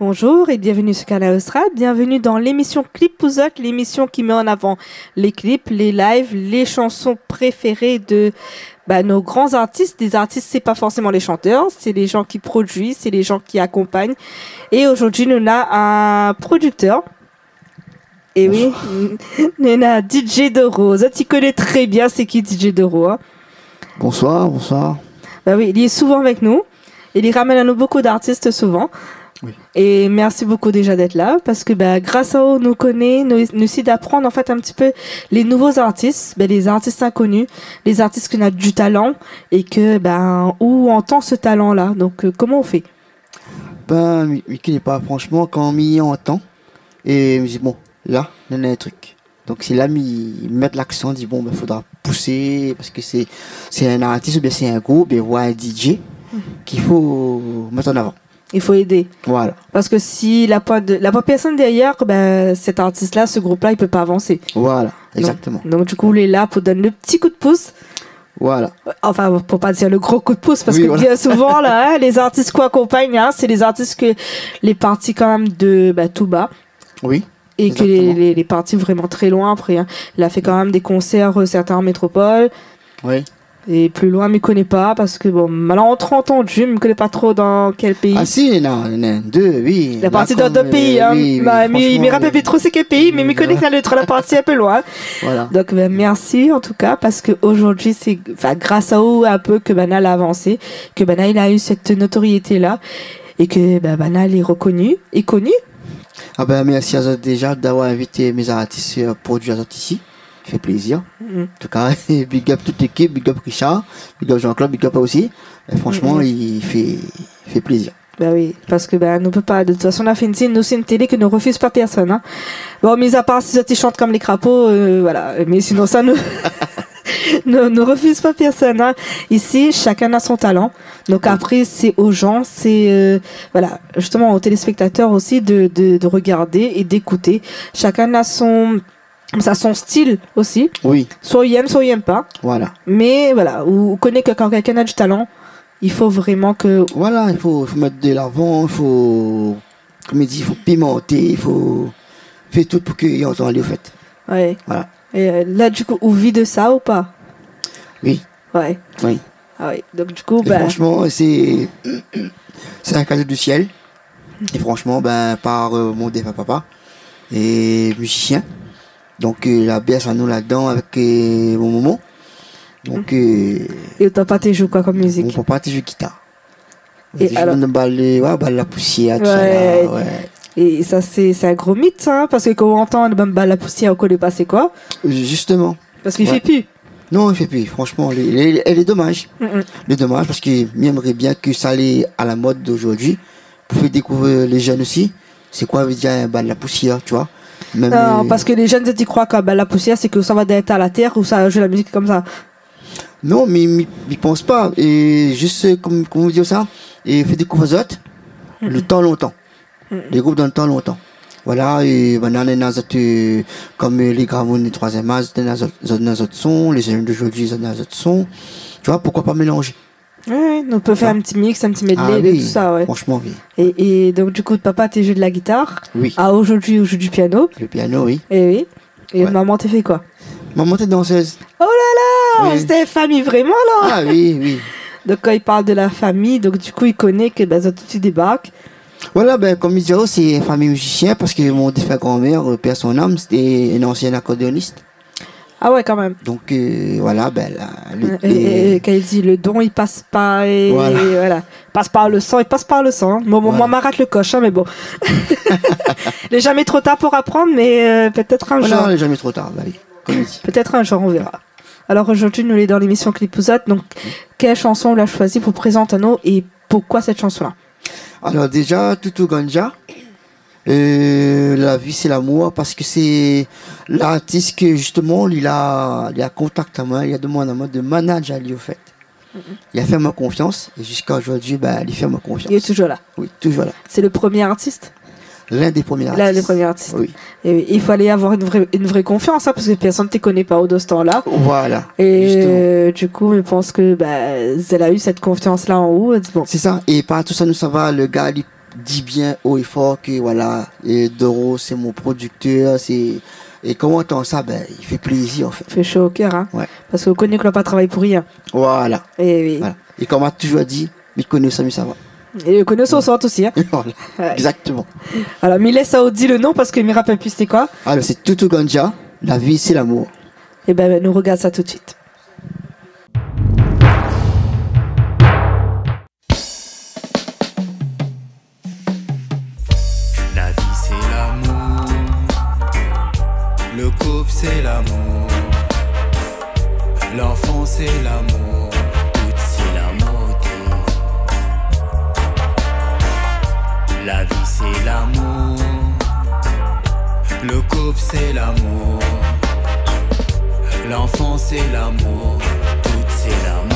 Bonjour et bienvenue sur Canal Austral. Bienvenue dans l'émission Clip Pouzoc, l'émission qui met en avant les clips, les lives, les chansons préférées de nos grands artistes. Des artistes, c'est pas forcément les chanteurs, c'est les gens qui produisent, c'est les gens qui accompagnent. Et aujourd'hui, nous avons un producteur. Et oui, nous avons DJ Doro. Tu connais très bien c'est qui DJ Doro. Hein? Bonsoir, bonsoir. Bah oui, il est souvent avec nous. Il ramène à nous beaucoup d'artistes souvent. Oui. Et merci beaucoup déjà d'être là parce que grâce à eux, nous connaît, nous essaie d'apprendre en fait un petit peu les nouveaux artistes, les artistes inconnus, les artistes qui ont du talent et que où on entend ce talent-là. Donc comment on fait? Mickey n'est pas franchement quand on m'y entend et me dit bon là il y a un truc. Donc c'est là il met l'accent, dit bon faudra pousser parce que c'est un artiste ou bien c'est un groupe ou un DJ qu'il faut mettre en avant. Il faut aider. Voilà. Parce que si la pas personne derrière, cet artiste-là, ce groupe-là, il peut pas avancer. Voilà, exactement. Donc du coup, il est là pour donner le petit coup de pouce. Voilà. Enfin, pour pas dire le gros coup de pouce, parce oui, que voilà. bien souvent, là, les artistes qu'on accompagne, c'est les artistes que les parties quand même de tout bas. Oui. Et exactement. que les parties vraiment très loin après. Hein. Il a fait quand même des concerts, certains en métropole. Oui. Et plus loin, je ne connais pas parce que, alors entre entendu, je ne connais pas trop dans quel pays. Ah si, non, il y en a deux, oui. La partie dans d'autres pays, hein. Oui, Mais il me rappelle plus trop c'est quel pays, mais je connais la partie un peu loin. Voilà. Donc, merci en tout cas parce qu'aujourd'hui, c'est grâce à eux un peu que Banal a avancé, que Banal il a eu cette notoriété-là et que Banal est reconnu et connu. Ah merci à eux déjà d'avoir invité mes artistes produits à ici. Ça fait plaisir. En tout cas, big up toute l'équipe, big up Richard, big up Jean-Claude, big up aussi. Et franchement, il fait plaisir. Oui, parce que nous peut pas. De toute façon, on a fait nous c'est une télé que ne refuse pas personne. Hein. Bon, mis à part si ils chantent comme les crapauds, voilà. Mais sinon, ça ne refuse pas personne. Hein. Ici, chacun a son talent. Donc après, c'est aux gens, c'est justement aux téléspectateurs aussi de regarder et d'écouter. Chacun a son style aussi. Oui. Soit il aime pas. Voilà. Mais voilà, on connaît que quand quelqu'un a du talent, il faut vraiment que... Voilà, il faut mettre de l'avant, il faut, comme il dit, il faut pimenter, il faut faire tout pour qu'il y ait autant de fait. Ouais. Voilà. Et là, du coup, on vit de ça ou pas? Oui. Ouais. Oui. Ah ouais. Donc du coup, franchement, c'est un cadeau du ciel. Et franchement, par mon défunt papa et musicien. Donc la baisse à nous là-dedans avec mon moment. Donc et ton papa joue quoi comme musique? mon papa joue guitare. Et je alors... la poussière, tout ça là, ouais. Et ça c'est un gros mythe, hein, parce que quand on entend la poussière, on connaît pas c'est quoi. Justement. Parce qu'il fait plus. Non, il fait plus. Franchement, elle est dommage. Elle est dommage parce que j'aimerais bien que ça allait à la mode d'aujourd'hui pour faire découvrir les jeunes aussi. C'est quoi veut dire la poussière, tu vois? Même non, parce que les jeunes, ils croient que la poussière, c'est que ça va d'être à la terre ou ça joue la musique comme ça. Non, mais ils pensent pas. Et juste, comme vous dites ça, et fait découvrir les autres, le temps longtemps. Les groupes dans le temps longtemps. Voilà, et maintenant, comme les grammones du 3e âge, dans autres sons, les jeunes d'aujourd'hui, dans autres sons. Tu vois, pourquoi pas mélanger? Oui, on peut faire un petit mix, un petit medley, oui, tout ça, ouais. Franchement, oui. Et donc, du coup, papa, t'es joué de la guitare. Oui. Ah, aujourd'hui, on joue du piano. Le piano, oui. Et oui. Et maman, t'es fait quoi? Maman, t'es danseuse. Oh là là, oui. C'était famille vraiment, là. Ah oui, oui. Donc, quand il parle de la famille, donc, du coup, il connaît que, tu débarques. Voilà, comme il dit, c'est une famille musicienne parce que mon défunt grand-mère, père son âme, c'était une ancienne accordéoniste. Ah ouais, quand même. Donc voilà, et quand il dit le don, il passe par voilà. Passe par le sang, il passe par le sang. Bon, moi, m'arrête le coche, hein, mais bon. Il n'est jamais trop tard pour apprendre, mais peut-être un jour. Non, il n'est jamais trop tard, comme il dit. Peut-être un jour, on verra. Alors aujourd'hui, nous sommes dans l'émission Clip Pouzoc. Donc, quelle chanson on l'a choisi pour présenter à nous et pourquoi cette chanson-là? Alors déjà, Toutou Ganja. La vie c'est l'amour parce que c'est l'artiste que justement il a contacté à moi, il a demandé à moi de manager lui au fait. Il a fait ma confiance et jusqu'à aujourd'hui il fait ma confiance. Il est toujours là. Oui, toujours là. C'est le premier artiste. L'un des premiers artistes. L'un des premiers artistes. Oui. Et il fallait avoir une vraie confiance, hein, parce que personne ne te connaît pas au ce temps-là. Voilà. Et du coup, je pense que elle a eu cette confiance-là en haut. Bon. C'est ça. Et par tout ça, nous ça va, le gars, dit bien haut et fort que voilà, et Doro c'est mon producteur, et quand on entend ça, ben il fait plaisir en fait. Fait chaud au cœur, hein. Ouais. Parce qu'on connaît qu'on n'a pas travaillé pour rien. Voilà. Et oui. Voilà. Et comme on a toujours dit, mais connaît ça, mais ça va. Et on connaît son sort aussi, hein. Voilà. Ouais. Exactement. Alors, Millet Saoudi, le nom, parce que je me rappelle plus c'était quoi. Alors c'est Tutu Ganja, la vie c'est l'amour. Et ben, nous regarde ça tout de suite. La vie c'est l'amour, le couple c'est l'amour, l'enfant c'est l'amour, tout c'est l'amour. La vie c'est l'amour, le couple c'est l'amour, l'enfant c'est l'amour, tout c'est l'amour.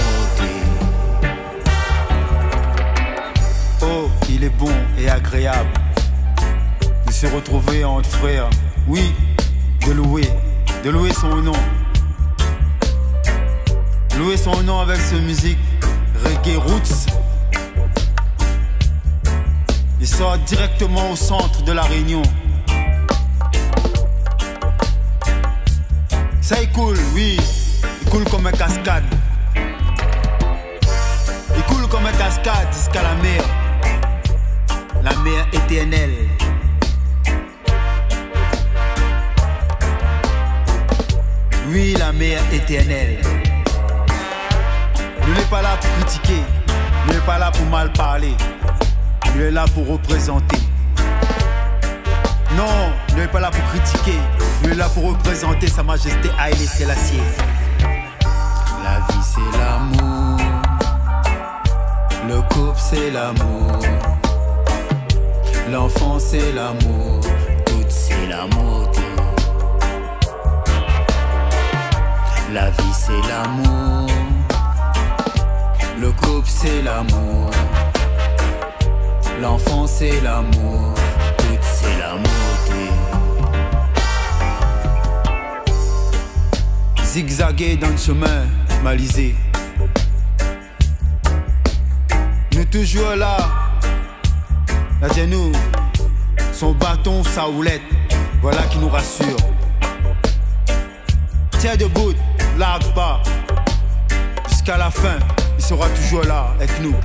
Oh, il est bon et agréable de se retrouver entre frères, oui, de louer son nom. Louer son nom avec cette musique reggae roots. Il sort directement au centre de la Réunion. Ça il coule, oui, il coule comme un cascade. Il coule comme un cascade jusqu'à la mer éternelle. Oui, la mer éternelle. Nous n'est pas là pour critiquer, nous n'est pas là pour mal parler, nous est là pour représenter. Non, nous n'est pas là pour critiquer, nous est là pour représenter Sa Majesté Haïlé Sélassié. La vie c'est l'amour, le couple c'est l'amour, l'enfant c'est l'amour, tout c'est l'amour. La vie c'est l'amour, le couple c'est l'amour, l'enfant c'est l'amour, tout c'est l'amour. Zigzaguer dans le chemin malisé, nous toujours là, la nous, son bâton, sa houlette, voilà qui nous rassure. Tiens debout, largue pas, jusqu'à la fin, il sera toujours là avec nous.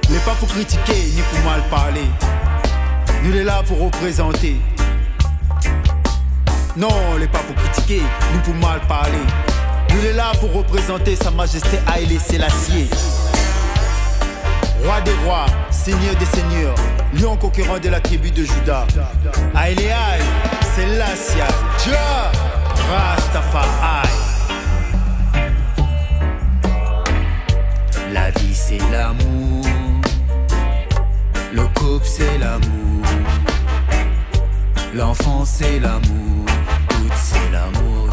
Il n'est pas pour critiquer ni pour mal parler, nous il est là pour représenter. Non, il n'est pas pour critiquer ni pour mal parler, nous il est là pour représenter Sa Majesté Haïlé Sélassié. Roi des rois, seigneur des seigneurs, lion conquérant de la tribu de Juda. Haïlé Haïlé Sélassié, Jah Rastafari. La vie c'est l'amour, le couple c'est l'amour, l'enfant c'est l'amour, tout c'est l'amour.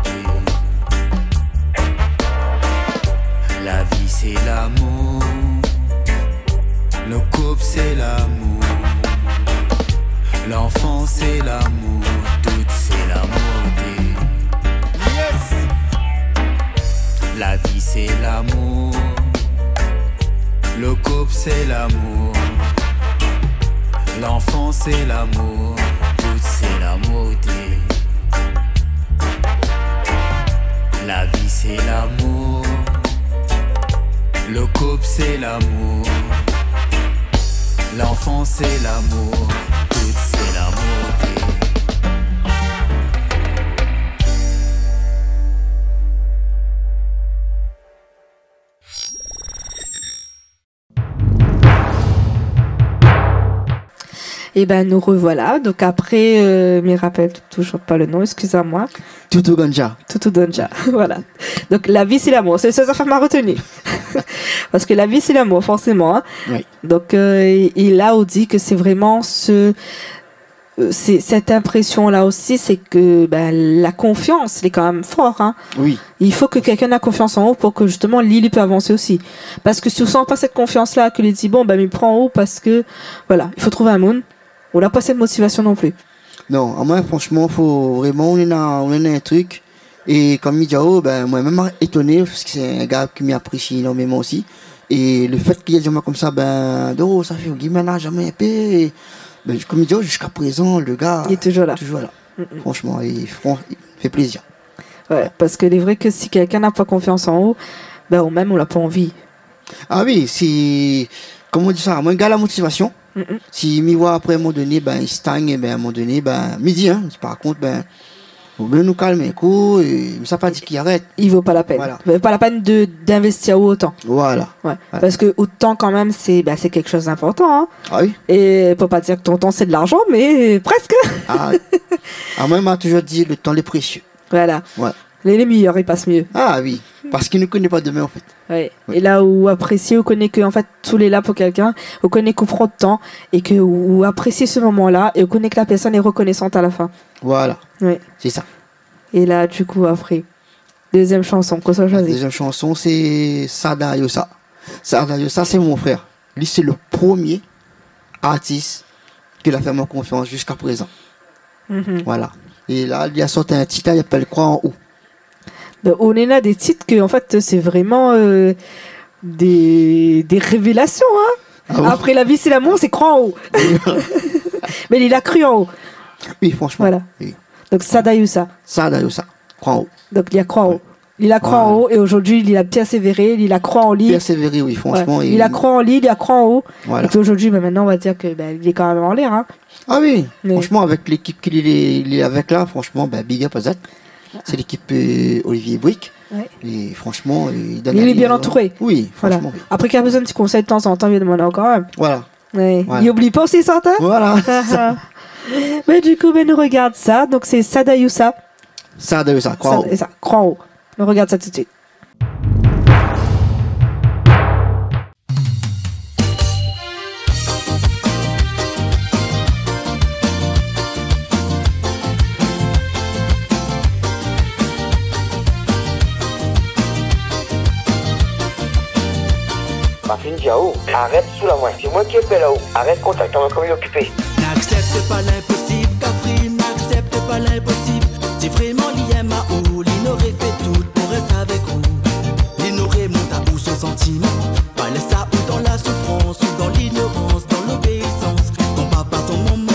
La vie c'est l'amour, le couple c'est l'amour, l'enfant c'est l'amour, tout c'est l'amour. Yes! La vie c'est l'amour, le couple c'est l'amour, l'enfant c'est l'amour, tout c'est l'amour. La vie c'est l'amour, le couple c'est l'amour, l'enfant c'est l'amour, tout c'est l'amour. Et ben, nous revoilà. Donc après, je me rappelle toujours pas le nom, excusez-moi. Tutu Ganja. Tutu Ganja, voilà. Donc la vie c'est l'amour, c'est ça que m'a retenu. Parce que la vie c'est l'amour, forcément. Hein. Oui. Donc il a dit que c'est vraiment cette impression-là aussi, c'est que ben, la confiance, elle est quand même fort. Hein. Oui. Il faut que quelqu'un ait confiance en vous pour que justement Lily peut avancer aussi. Parce que si tu sens pas cette confiance-là, que lui dit bon, ben, il prend en haut parce que voilà, il faut trouver un moon. On n'a pas cette motivation non plus. Non, à moi, franchement, faut vraiment, on a un truc, Et comme Midjao, ben, moi-même étonné, parce que c'est un gars qui m'apprécie énormément aussi. Et le fait qu'il y ait des gens comme ça, ben, ça fait au Guimana, jamais épais. Ben, comme Midjao, jusqu'à présent, le gars. Il est toujours là. Toujours là. Franchement, il fait plaisir. Ouais, parce que il est vrai que si quelqu'un n'a pas confiance en haut, ben, ou même on l'a pas envie. Ah oui, c'est. Comment on dit ça? Moi, un gars, la motivation. Si Miwa, après, à un moment donné, ben, il stagne, ben, à un moment donné, ben, midi, hein. Par contre, ben. Faut bien nous calmer un coup, et ça pas dit qu'il arrête. Il vaut pas la peine. Voilà. Il vaut pas la peine d'investir autant. Voilà. Ouais. Parce que autant quand même c'est quelque chose d'important. Hein. Ah oui. Et faut pas dire que ton temps c'est de l'argent, mais presque. Ah, moi, il m'a toujours dit le temps est précieux. Voilà. Ouais. Les meilleurs, ils passent mieux. Ah oui. Parce qu'il ne connaît pas demain en fait. Ouais. Et là où apprécier, on connaît que en fait tous les là pour quelqu'un, on connaît qu'on prend de temps et que ou apprécier ce moment-là et on connaît que la personne est reconnaissante à la fin. Voilà. Ouais. C'est ça. Et là du coup après, deuxième chanson, qu'on soit La choisi. deuxième chanson c'est Sada Yosa. Sada Yosa c'est mon frère. Lui c'est le premier artiste qu'il a fait ma confiance jusqu'à présent. Voilà. Et là il a sorti un titre, il appelle Croix en haut. Ben, on est là des titres que en fait c'est vraiment des révélations. Hein. Ah bon. Après la vie c'est l'amour, c'est croix en haut. Mais il a cru en haut. Oui, franchement. Voilà. Oui. Donc Sada Yosa. Sada Yosa. Croix en haut. Donc il a croix en haut. Il a croix en haut et aujourd'hui il a persévéré, il a croix en lit. Persévéré, oui, franchement. Ouais. Il a croix en lit, il a croix en haut. Voilà. Et puis aujourd'hui, maintenant on va dire que il est quand même en l'air. Hein. Ah oui, Mais... franchement, avec l'équipe qu'il est avec là, franchement, big up à Zat. C'est l'équipe Olivier Brick. Ouais. Et franchement, il est bien entouré. Oui, voilà. franchement. Oui. Après qu'il y a besoin de petits conseils de temps en temps, il demande encore même. Voilà. Ouais. Voilà. Il oublie pas aussi ça, hein. Voilà. Mais du coup, nous regarde ça. Donc c'est Sada Yosa. Sada Yosa, croix en haut. Ça, croix en haut. On regarde ça tout de suite. Diao, arrête sous la main, c'est moi qui ai fait là-haut. Arrête contact, on va comme occupé. N'accepte pas l'impossible, Catherine, n'accepte pas l'impossible. Si vraiment l'IM à où, l'il aurait fait tout pour rester avec vous. L'il aurait monté à où son sentiment. Pas laisse ça ou dans la souffrance, ou dans l'ignorance, dans l'obéissance. Ton papa, ton maman.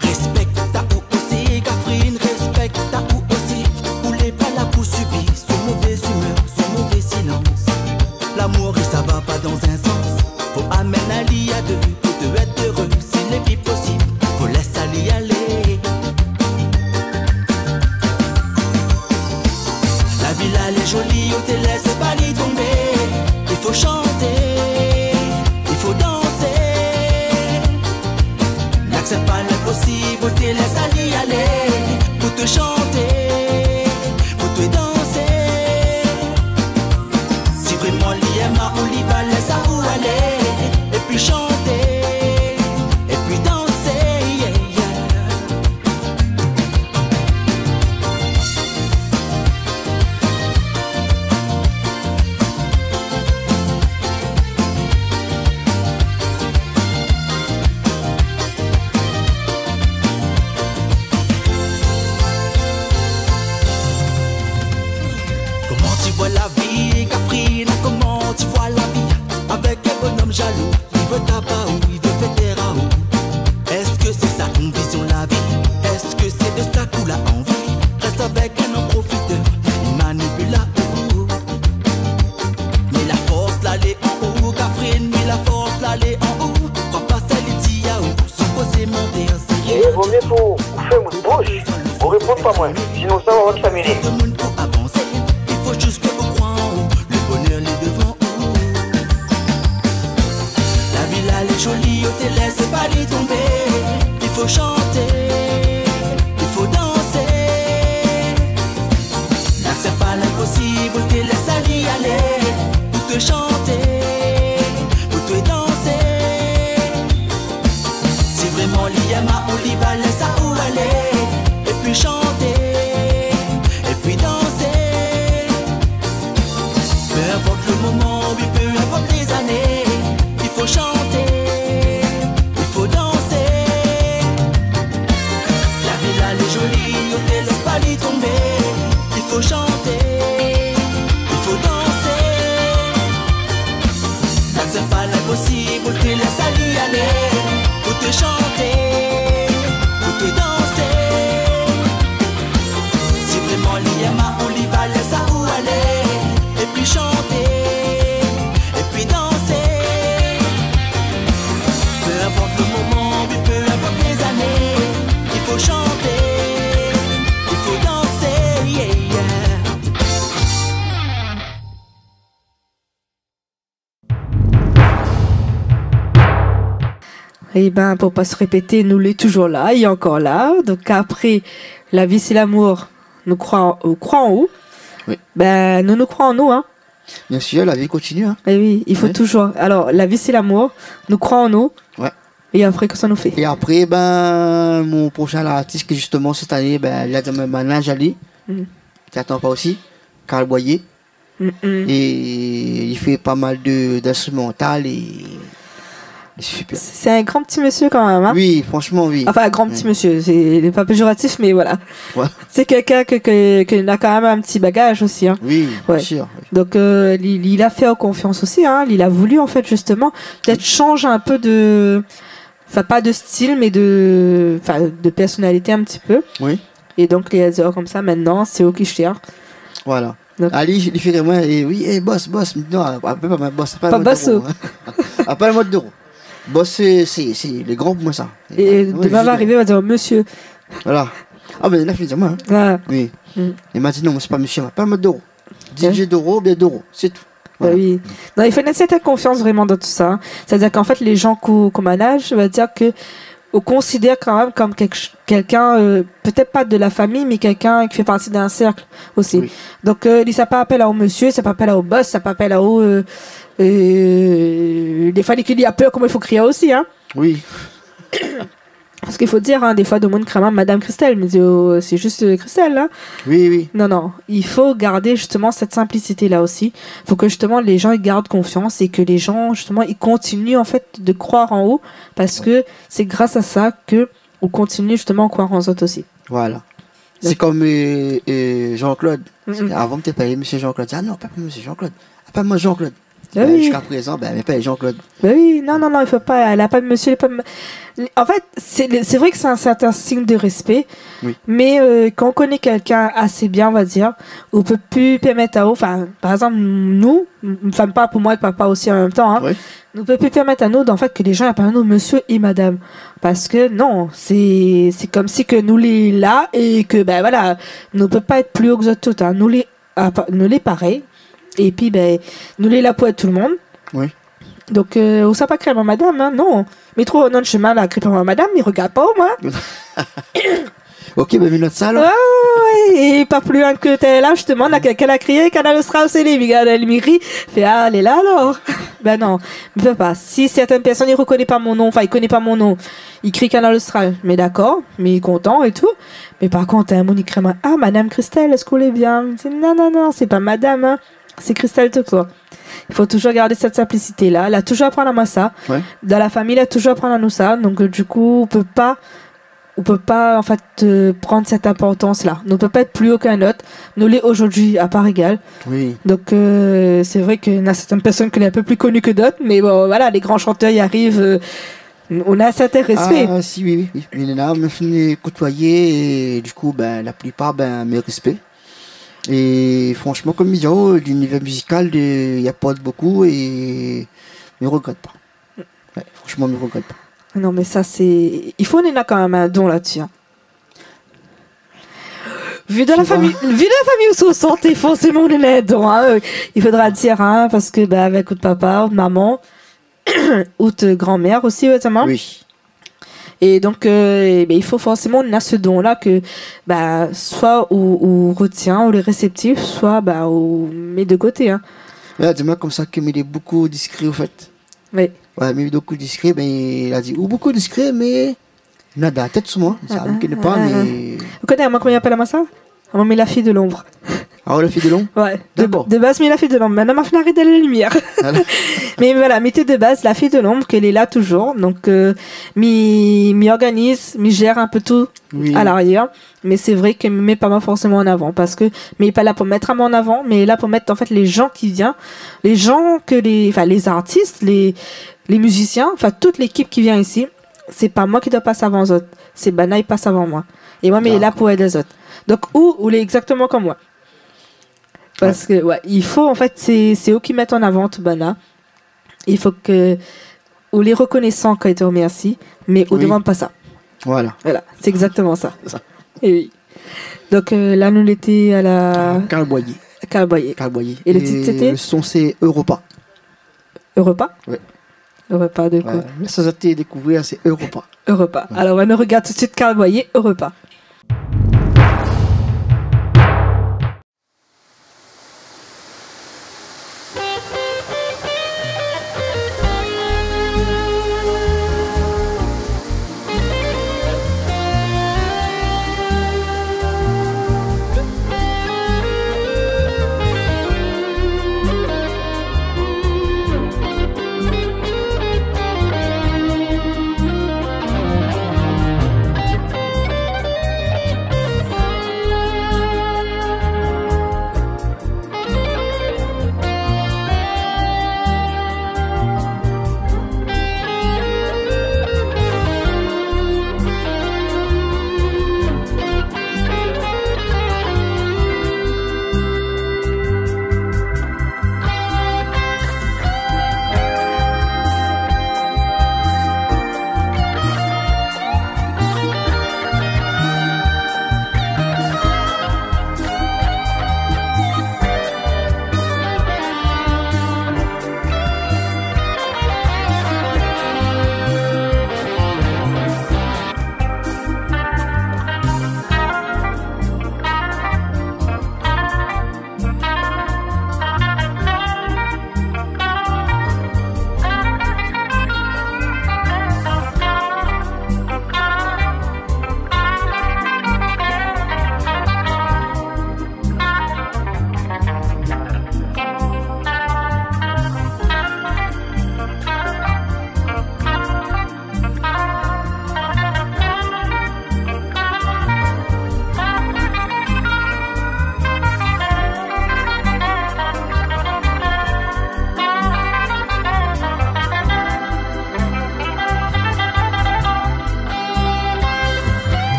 Respecte ta ou aussi, Catherine, respecte ta ou aussi. Voulez pas la pour subir, son mauvaise humeur, son mauvais silence. L'amour, ça va pas dans un sens. Faut amener un lit à deux pour te être heureux. S'il est plus possible, faut laisser aller aller. La ville elle est jolie, on te laisse pas y tomber. Il faut chanter, il faut danser. N'accepte pas l'impossible, on te laisse aller aller. Pour te chanter, pour te danser. Vraiment l'IMA, on l'y va, laisse à où aller. Et puis chanter, et puis danser, yeah, yeah. Comment tu vois la vie, Catherine? Comment tu vois la vie? Avec un bonhomme jaloux, il veut tabac ou il veut faire terre à eau. Est-ce que c'est ça ton vision la vie? Est-ce que c'est de ça qu'on a envie? Reste avec un homme profiteur, il manipule la haut. Mais la force l'aller en haut, Catherine, mais la force l'aller en haut. Crois pas ça les dit à haut, supposé monter un série. Eh, vaut mieux pour faire mon bouche. Vous répondez pas moi, sinon ça va s'amener. Tout le monde pour avancer, il faut juste que vous croyez en haut. Le bonheur les devant haut. La ville elle est jolie, on te laisse pas y tomber. Il faut chanter, il faut danser. N'accepte pas l'impossible, on te laisse aller aller. Pour te chanter, pour te danser. Si vraiment l'IMA, on l'y va, laisse à où aller. Et puis chanter, et puis danser. Peu importe le moment, oui, peu importe les années. Il faut chanter, il faut danser. on ne laisse pas les tomber. Il faut chanter, il faut danser. Ça c'est pas l'impossible, te laisse aller, pour te chanter, pour te danser. Si vraiment l'y aime, on l'y va, laisse à où aller. Et puis chanter, et puis danser. Peu importe le moment, mais peu importe les années, il faut chanter, il faut danser, yeah, yeah. Et ben, pour pas se répéter, nous l'est toujours là, il est encore là. Donc après, la vie c'est l'amour, nous croyons en haut. Oui. Ben, nous croyons en nous, hein. Bien sûr, la vie continue. Hein. Et oui, il faut Oui. toujours. Alors, la vie c'est l'amour, nous croyons en nous. Ouais. Et après, que ça nous fait? Et après, ben, mon prochain artiste, que justement cette année, ben, il a dans ma nage Ali. Mhm. Tu attends pas aussi. Carl Boyer. Et il fait pas mal d'instrumental et super. C'est un grand petit monsieur quand même, hein. Oui, franchement, oui. Enfin, un grand petit monsieur, il n'est pas péjoratif, mais voilà. Ouais. C'est quelqu'un qui a quand même un petit bagage aussi, hein. Oui, Ouais. bien sûr. Oui. Donc, il a fait confiance aussi, hein. Il a voulu, en fait, justement, peut-être changer un peu de, enfin, pas de style, mais de personnalité un petit peu. Oui. Et donc, les heures comme ça, maintenant, c'est eux qui cherchent. Voilà. Donc- Ali, il fait vraiment, et oui, boss, non, appelle pas ma boss, Pas pas boss. Appelle mode d'euro. Boss, c'est les grands pour moi, ça. Et Ouais, demain va arriver, il va dire, monsieur. Voilà. Ah, ben, il a fait dire moi, hein. Ah, Oui. Mm. Il m'a dit, non, moi, c'est pas monsieur, pas mode d'euro. Ouais. DJ d'euro, bien d'euro, c'est tout. bah Voilà. oui. Non, il faut une certaine confiance vraiment dans tout ça, hein. C'est-à-dire qu'en fait, les gens qu'on manage, on va dire que on considère quand même comme quelqu'un, peut-être pas de la famille, mais quelqu'un qui fait partie d'un cercle aussi. Oui. Donc, ça pas appel à au monsieur, ça pas appel à au boss, ça pas appel à au... des fois, il y a peur, comment il faut crier aussi, hein. Oui. Parce qu'il faut dire, hein, des fois, de monde crame Madame Christelle, mais c'est juste Christelle, hein. Oui, oui. Non, non, il faut garder justement cette simplicité-là aussi. Il faut que justement les gens ils gardent confiance et que les gens justement ils continuent en fait de croire en haut parce que c'est grâce à ça que on continue justement à croire en eux autres aussi. Voilà. C'est comme Jean-Claude. Mhm. Avant, tu payé monsieur Jean-Claude. Ah non, pas monsieur Jean-Claude. Appelle-moi Jean-Claude. Ah oui. Jusqu'à présent, ben, mais pas Jean-Claude. Bah oui, non, non, non, il faut pas, elle a pas de monsieur, elle a pas de... En fait, c'est vrai que c'est un certain signe de respect, Oui. mais quand on connaît quelqu'un assez bien, on va dire, on peut plus permettre à eux, enfin, par exemple, nous, enfin, pas pour moi et papa aussi en même temps, hein, Oui. on peut plus permettre à nous, en fait, que les gens appellent nous monsieur et madame. Parce que non, c'est comme si que nous les là et que, ben voilà, nous ne peut pas être plus haut que les autres, hein. Nous les pareils. Et puis, ben, nous les là pour être tout le monde. Oui. Donc, on sait pas créer ma madame, hein, non. Mais trop, non, chemin, là, créer ma madame, il regarde pas au moins. Ok, ben, mais notre salle. Ouais, et pas plus loin que t'es là, justement, on a quelqu'un a crié, Canal Strauss et les regarde, elle m'écrit, fait, ah, elle est là alors. Ben non, ne peut pas. Si certaines personnes, ils reconnaissent pas mon nom, enfin, ils connaissent pas mon nom, ils crient Canal Austral, mais d'accord, mais il est content et tout. Mais par contre, un monde, il crie, ah, madame Christelle, est-ce qu'on est bien? Non, non, non, c'est pas madame, hein. C'est Christelle tout quoi. Il faut toujours garder cette simplicité-là. Elle a toujours apprendre à moi ça. Ouais. Dans la famille, elle a toujours apprendre à nous ça. Donc, du coup, on peut pas, en fait, prendre cette importance-là. On ne peut pas être plus haut qu'un autre. Nous l'est aujourd'hui à part égale. Oui. Donc, c'est vrai qu'il y a certaines personnes qui sont un peu plus connues que d'autres. Mais bon, voilà, les grands chanteurs y arrivent. On a un certain respect. Ah, si, oui, oui. Mais là, on me fait côtoyer et du coup, ben, la plupart, ben, mes respects. Et franchement, comme ils disent, l'univers musical, il y apporte beaucoup et je ne regrette pas. Ouais, franchement, je ne regrette pas. Non, mais ça, c'est... Il faut, on a quand même un don là-dessus. Hein. Vu de la famille où on sort, forcément, on a un don. Hein. Il faudra dire, hein, parce que, bah, avec votre papa, votre maman, ou ta grand-mère aussi, récemment. Oui. Et donc, il faut forcément, on a ce don-là que, bah, soit on retient, ou les réceptifs, soit, bah, on met de côté, hein. Là, dis-moi comme ça qu'il est beaucoup discret, au fait. Oui. Ouais, mais beaucoup discret, ben, il a dit, ou beaucoup discret, mais nada, tête sur moi. Ça me connaît pas, mais. Vous connaissez, moi, comment il appelle à moi ça? On met la fille de l'ombre. Ah, la fille de l'ombre. Ouais, D'accord. de base, mais la fille de l'ombre. Maintenant, ma fenêtre est dans la lumière. Voilà. Mais voilà, mettez de base la fille de l'ombre, qu'elle est là toujours. Donc, m'y organise, m'y gère un peu tout Oui. à l'arrière. Mais c'est vrai qu'elle me met pas moi forcément en avant. Parce que, mais elle est pas là pour mettre à moi en avant, mais elle est là pour mettre, en fait, les gens qui viennent. Les gens les artistes, les musiciens, enfin, toute l'équipe qui vient ici. C'est pas moi qui dois passer avant les autres. C'est Bana, il passe avant moi. Et moi, mais il est là pour aider les autres. Donc, ou il est exactement comme moi. Parce que, ouais, il faut, en fait, c'est eux qui mettent en avant tout Bana. Il faut que, ou les reconnaissants quand ils te remercient, mais on ne Oui. demande pas ça. Voilà. Voilà, c'est exactement ça. Ça. Et oui. Donc, là, nous l'étions à la Carl Boyer. Carl Boyer. Carl Boyer. Et le titre, c'était le son, c'est Europa. Europa. Ouais. Europa de quoi? Ouais. Mais ça, t'es découvrir, c'est Europa. Europa. Alors, on nous regarde tout de suite Carl Boyer, Europa.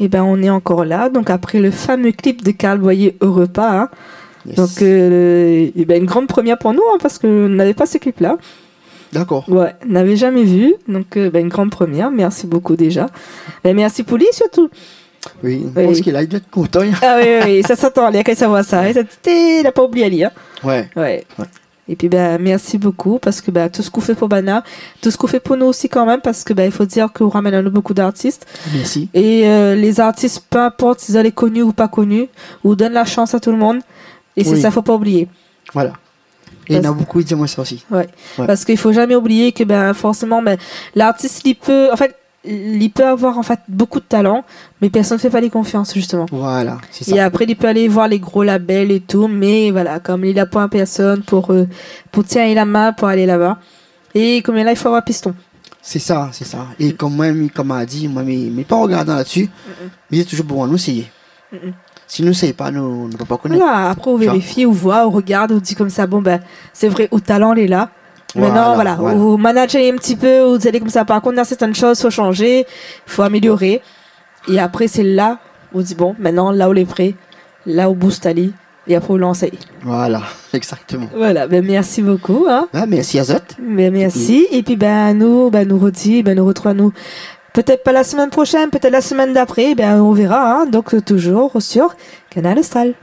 Et ben on est encore là. Donc après le fameux clip de Karl Boyer, Heureux pas. Hein. Yes. Donc et ben une grande première pour nous, hein, parce qu'on n'avait pas ce clip-là. D'accord. Ouais, n'avait jamais vu. Donc ben une grande première. Merci beaucoup déjà. Ben, merci Pouli surtout. Oui, je Oui. pense qu'il a dû être content. Hein. Ah oui, ça s'attend. Il y a qu'à savoir ça. Et ça, il n'a pas oublié à lire. Ouais. Ouais. Ouais. Et puis ben merci beaucoup parce que ben tout ce qu'on fait pour Bana, tout ce qu'on fait pour nous aussi quand même, parce que ben il faut dire qu'on ramène à nous beaucoup d'artistes. Merci. Et les artistes, peu importe s'ils sont connus ou pas connus, ou donnent la chance à tout le monde. Et c'est Oui. ça, faut pas oublier. Voilà. Et il y en a beaucoup qui disent moi ça aussi. Ouais. Ouais. Parce qu'il faut jamais oublier que ben forcément, ben l'artiste il peut avoir en fait beaucoup de talent, mais personne ne fait pas les confiances justement. Voilà, c'est Et ça. après, il peut aller voir les gros labels et tout, mais voilà, comme il a point personne pour tenir la main pour aller là-bas. Et comme là, il faut avoir piston. C'est ça, c'est ça. Et comme moi, comme a dit, moi, mais pas regardant là-dessus, mais c'est toujours bon à nous essayer. Si nous n'essayons pas, nous ne pouvons pas connaître. Voilà, après, on vérifie, on voit, on regarde, on dit comme ça, bon, ben, c'est vrai, au talent, il est là. Maintenant, voilà, au manager un petit peu, vous allez comme ça. Par contre, il y a certaines choses, il faut changer, il faut améliorer. Et après, c'est là, on dit, bon, maintenant, là où les prêts, là où boost Ali, et après, on lance. Voilà, exactement. Voilà, ben, merci beaucoup, hein. Ah, merci Azot. Ben, merci. Et puis, nous retrouvons, nous, peut-être pas la semaine prochaine, peut-être la semaine d'après, ben, on verra, hein. Donc, toujours sur Canal Austral.